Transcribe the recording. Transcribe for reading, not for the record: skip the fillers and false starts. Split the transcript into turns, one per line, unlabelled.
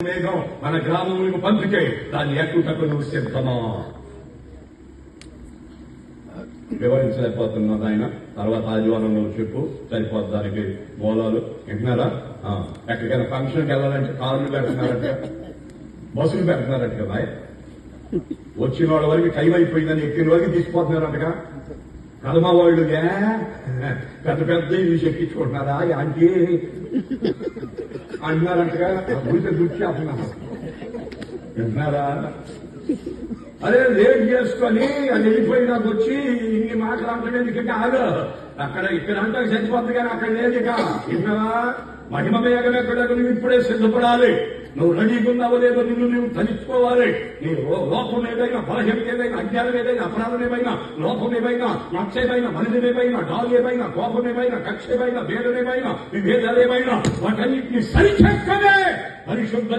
మేఘం మన గ్రామములకు పంపితే దాన్ని ఎక్కుటకు నువ్వు సిద్ధమా? వివరించలేకపోతున్నావు ఆయన. తర్వాత ఆదివారం నువ్వు చెప్పు, సరిపోద్ది దానికి మూలాలు. వింటున్నారా? ఎక్కడికైనా ఫంక్షన్కి వెళ్ళాలంటే కార్లు పెడుతున్నారంట, బస్సులు పెడుతున్నారంట కదా. వచ్చిన వాళ్ళ వరకు టైం అయిపోయిందని ఎక్కిన వరకు తీసుకుపోతున్నారంటగా. కదమా వాళ్ళు పెద్ద పెద్ద ఇల్లు చెక్కించుకుంటున్నారా ఆంటీ అంటున్నారంటగా. గుడితే గుర్తు చేస్తున్నారు. వింటున్నారా? అదే లేట్ చేసుకొని అది వెళ్ళిపోయినాకు వచ్చి ఇన్ని మాట్లాడటం ఎందుకంటే ఆగ అక్కడ ఇక్కడ అంతా చచ్చిపోతుంది కానీ అక్కడ లేదు. ఇక విన్నావా? మహిమ వేగం ఎక్కడ నువ్వు ఇప్పుడే సిద్ధపడాలి. నువ్వు రెడీగున్నావో లేదో నిన్ను నువ్వు తలుచుకోవాలి. నీ లోపం ఏదైనా, బలహీనత ఏదైనా, అజ్ఞానం ఏదైనా, అపరాధం ఏమైనా, లోపం ఏమైనా, నక్షేమైనా, మనిషి ఏమైనా, డాలు ఏమైనా, కోపం ఏమైనా, కక్ష ఏమైనా, భేదం ఏమైనా, విభేదాలు ఏమైనా వాటన్నింటినీ సరిచేసుకునే పరిశుద్ధ